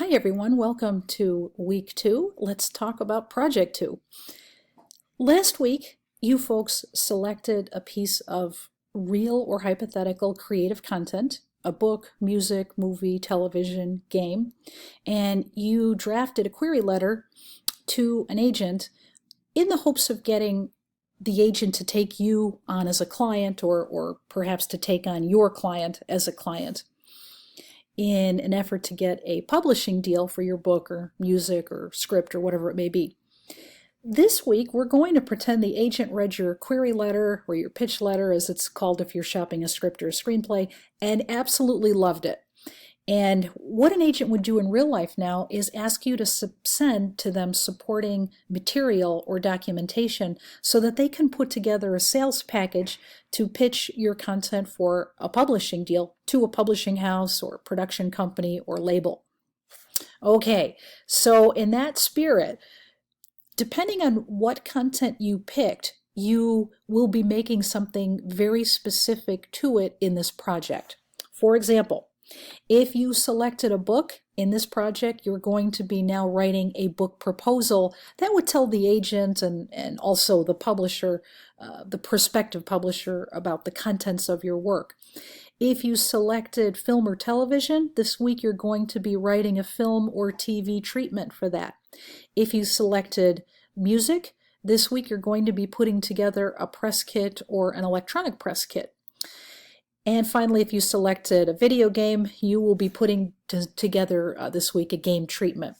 Hi everyone, welcome to week 2. Let's talk about project 2. Last week, you folks selected a piece of real or hypothetical creative content, a book, music, movie, television, game, and you drafted a query letter to an agent in the hopes of getting the agent to take you on as a client or perhaps to take on your client as a client in an effort to get a publishing deal for your book or music or script or whatever it may be. This week, we're going to pretend the agent read your query letter or your pitch letter, as it's called if you're shopping a script or a screenplay, and absolutely loved it. And what an agent would do in real life now is ask you to send to them supporting material or documentation so that they can put together a sales package to pitch your content for a publishing deal to a publishing house or production company or label. Okay, so in that spirit, depending on what content you picked, you will be making something very specific to it in this project. For example, if you selected a book in this project, you're going to be now writing a book proposal that would tell the agent and also the publisher, the prospective publisher, about the contents of your work. If you selected film or television, this week you're going to be writing a film or TV treatment for that. If you selected music, this week you're going to be putting together a press kit or an electronic press kit. And finally, if you selected a video game, you will be putting together this week a game treatment.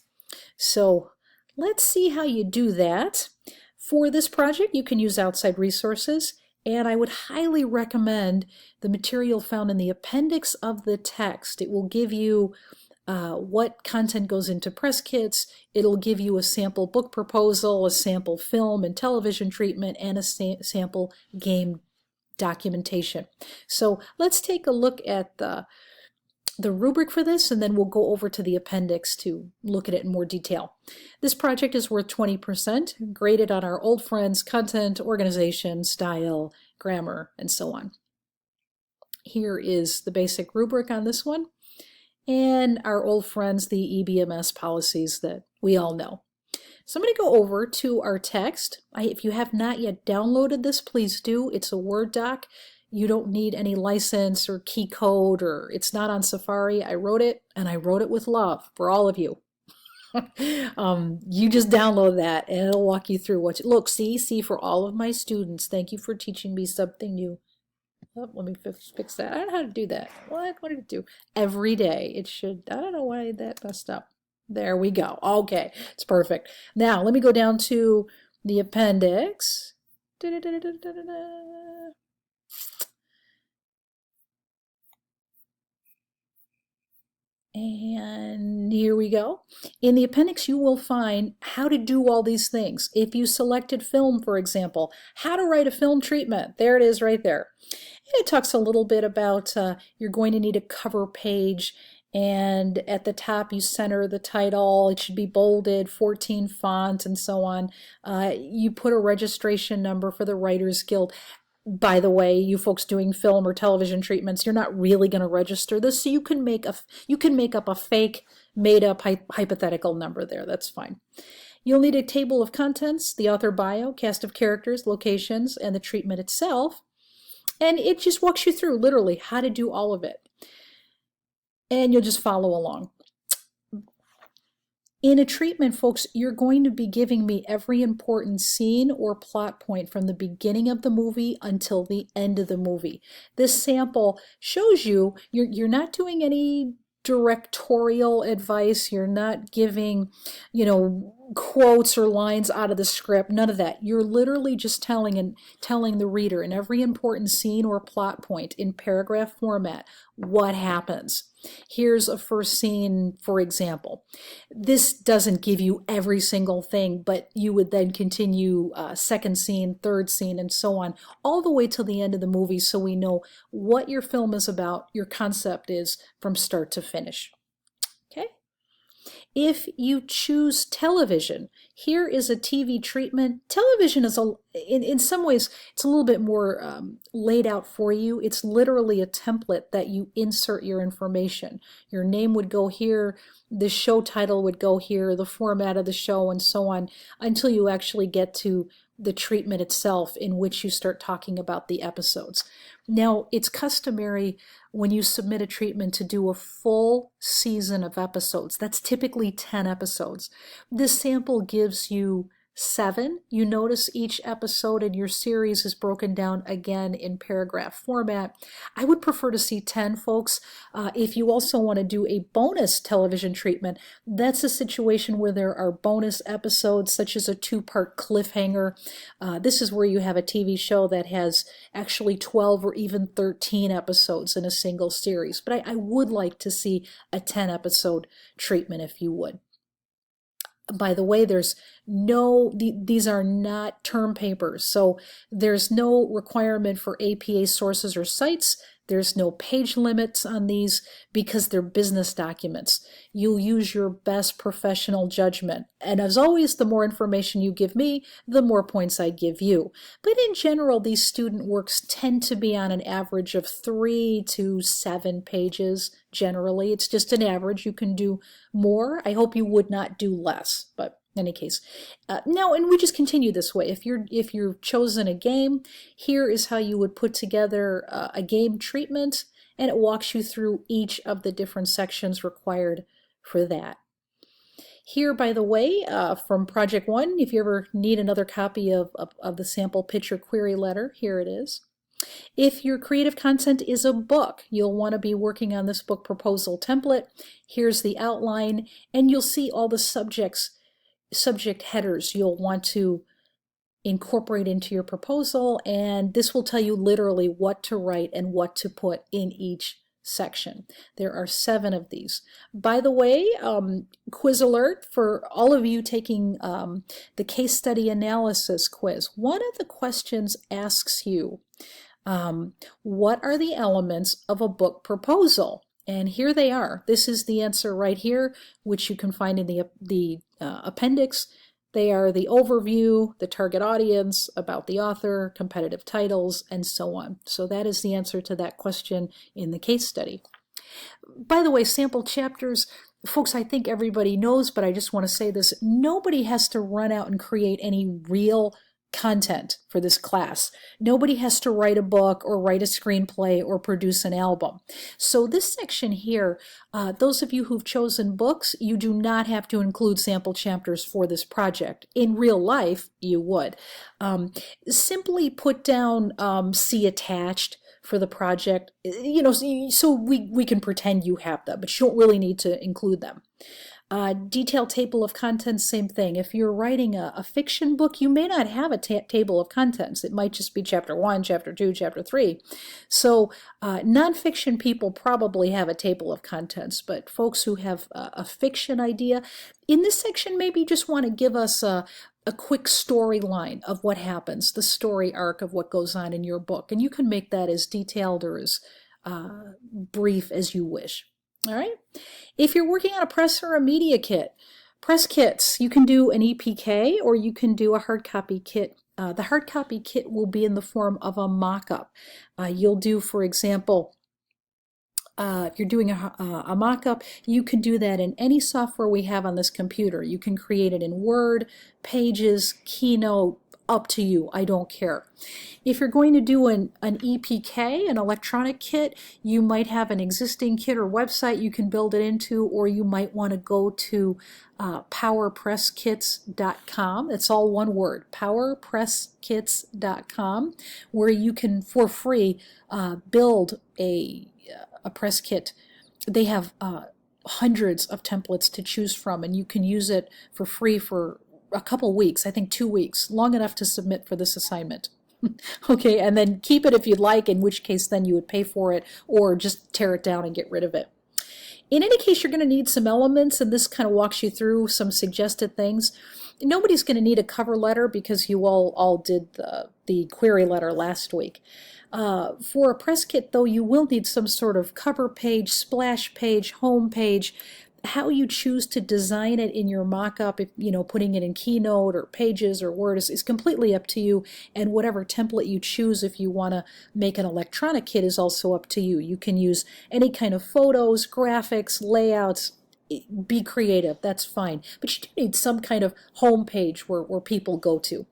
So let's see how you do that. For this project, you can use outside resources, and I would highly recommend the material found in the appendix of the text. It will give you what content goes into press kits. It'll give you a sample book proposal, a sample film and television treatment, and a sample game documentation. So let's take a look at the rubric for this, and then we'll go over to the appendix to look at it in more detail. This project is worth 20%, graded on our old friends: content, organization, style, grammar, and so on. Here is the basic rubric on this one, and our old friends, the EBMS policies that we all know. So I'm going to go over to our text. If you have not yet downloaded this, please do. It's a Word doc. You don't need any license or key code, or it's not on Safari. I wrote it, and I wrote it with love for all of you. You just download that, and it'll walk you through what. Look, see, for all of my students, thank you for teaching me something new. Oh, let me fix that. I don't know how to do that. What did it do? Every day, it should. I don't know why that messed up. There we go. Okay, it's perfect. Now, let me go down to the appendix. And here we go. In the appendix, you will find how to do all these things. If you selected film, for example, how to write a film treatment. There it is right there. And it talks a little bit about you're going to need a cover page, and at the top you center the title. It should be bolded, 14 font, and so on. You put a registration number for the Writers Guild. By the way, you folks doing film or television treatments, you're not really going to register this, so you can make up a fake, made-up hypothetical number there. That's fine. You'll need a table of contents, the author bio, cast of characters, locations, and the treatment itself. And it just walks you through literally how to do all of it. And you'll just follow along. In a treatment, folks, you're going to be giving me every important scene or plot point from the beginning of the movie until the end of the movie. This sample shows you you're not doing any directorial advice. You're not giving, quotes or lines out of the script. None of that. You're literally just telling the reader in every important scene or plot point in paragraph format what happens. Here's a first scene, for example. This doesn't give you every single thing, but you would then continue second scene, third scene, and so on, all the way till the end of the movie, so we know what your film is about, your concept is from start to finish. Okay? If you choose television, here is a TV treatment. Television is, in some ways, it's a little bit more laid out for you. It's literally a template that you insert your information. Your name would go here, the show title would go here, the format of the show, and so on, until you actually get to the treatment itself, in which you start talking about the episodes. Now, it's customary when you submit a treatment to do a full season of episodes. That's typically 10 episodes. This sample gives you 7. You notice each episode in your series is broken down again in paragraph format. I would prefer to see 10, folks. If you also want to do a bonus television treatment, that's a situation where there are bonus episodes, such as a 2-part cliffhanger. This is where you have a TV show that has actually 12 or even 13 episodes in a single series. But I would like to see a 10-episode treatment, if you would. By the way, these are not term papers, so there's no requirement for APA sources or sites. There's no page limits on these because they're business documents. You'll use your best professional judgment. And as always, the more information you give me, the more points I give you. But in general, these student works tend to be on an average of 3 to 7 pages. Generally, it's just an average. You can do more. I hope you would not do less, but in any case. Now, and we just continue this way. If you've chosen a game, here is how you would put together a game treatment, and it walks you through each of the different sections required for that. Here, by the way, from Project 1, if you ever need another copy of the sample pitch or query letter, here it is. If your creative content is a book, you'll want to be working on this book proposal template. Here's the outline, and you'll see all the subject headers you'll want to incorporate into your proposal, and this will tell you literally what to write and what to put in each section. There are 7 of these. By the way, quiz alert for all of you taking the case study analysis quiz. One of the questions asks you, what are the elements of a book proposal? And here they are. This is the answer right here, which you can find in the appendix. They are the overview, the target audience, about the author, competitive titles, and so on. So that is the answer to that question in the case study. By the way, sample chapters, folks, I think everybody knows, but I just want to say this. Nobody has to run out and create any real content for this class. Nobody has to write a book or write a screenplay or produce an album. So this section here, those of you who've chosen books, you do not have to include sample chapters for this project. In real life, you would. Simply put down see attached for the project, so we can pretend you have them, but you don't really need to include them. Detailed table of contents, same thing. If you're writing a fiction book, you may not have a table of contents. It might just be chapter 1, chapter 2, chapter 3. So nonfiction people probably have a table of contents, but folks who have a fiction idea, in this section maybe just want to give us a quick storyline of what happens, the story arc of what goes on in your book. And you can make that as detailed or as brief as you wish. All right. If you're working on a press or a media kit, press kits, you can do an EPK or you can do a hard copy kit. The hard copy kit will be in the form of a mock-up. You'll do, for example, if you're doing a mock-up, you can do that in any software we have on this computer. You can create it in Word, Pages, Keynote, up to you. I don't care. If you're going to do an EPK, an electronic kit, you might have an existing kit or website you can build it into, or you might want to go to powerpresskits.com. It's all one word, powerpresskits.com, where you can, for free, build a press kit. They have hundreds of templates to choose from, and you can use it for free for a couple weeks, I think 2 weeks, long enough to submit for this assignment. Okay, and then keep it if you'd like, in which case then you would pay for it or just tear it down and get rid of it. In any case, you're going to need some elements, and this kind of walks you through some suggested things. Nobody's going to need a cover letter because you all did the query letter last week. For a press kit, though, you will need some sort of cover page, splash page, home page. how you choose to design it in your mock-up, if, putting it in Keynote or Pages or Word is completely up to you, and whatever template you choose if you want to make an electronic kit is also up to you. You can use any kind of photos, graphics, layouts. Be creative, that's fine. But you do need some kind of home page where people go to.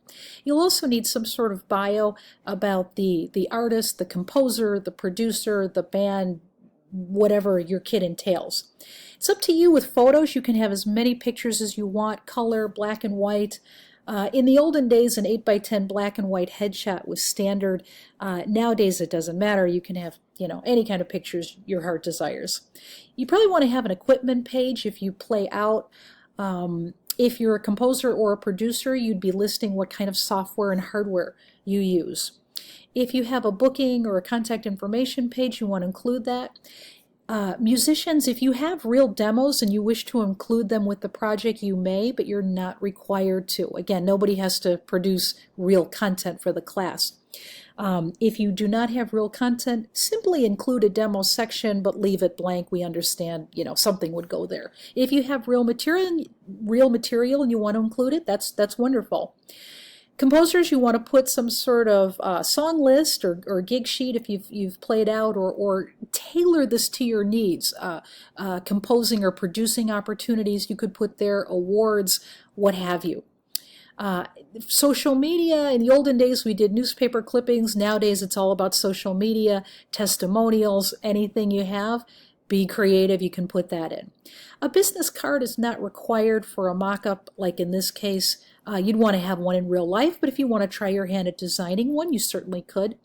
You'll also need some sort of bio about the artist, the composer, the producer, the band, whatever your kit entails. It's up to you with photos. You can have as many pictures as you want, color, black and white. In the olden days, an 8x10 black and white headshot was standard. Nowadays, it doesn't matter. You can have, any kind of pictures your heart desires. You probably want to have an equipment page if you play out. If you're a composer or a producer, you'd be listing what kind of software and hardware you use. If you have a booking or a contact information page, you want to include that. Musicians, if you have real demos and you wish to include them with the project, you may, but you're not required to. Again, nobody has to produce real content for the class. If you do not have real content, simply include a demo section, but leave it blank. We understand, something would go there. If you have real material and you want to include it, that's wonderful. Composers, you want to put some sort of song list or gig sheet if you've played out, or tailor this to your needs. Composing or producing opportunities, you could put there, awards, what have you. Social media, in the olden days we did newspaper clippings. Nowadays it's all about social media, testimonials, anything you have. Be creative, you can put that in. A business card is not required for a mock-up, like in this case. You'd want to have one in real life, but if you want to try your hand at designing one, you certainly could.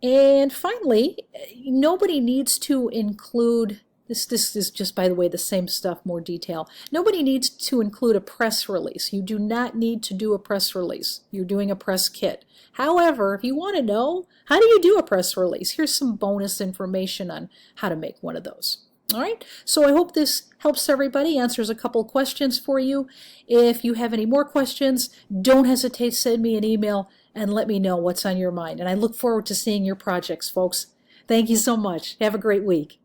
And finally, nobody needs to include, this is just, by the way, the same stuff, more detail. Nobody needs to include a press release. You do not need to do a press release. You're doing a press kit. However, if you want to know, how do you do a press release? Here's some bonus information on how to make one of those. All right, so I hope this helps everybody, answers a couple questions for you. If you have any more questions, don't hesitate to send me an email and let me know what's on your mind. And I look forward to seeing your projects, folks. Thank you so much. Have a great week.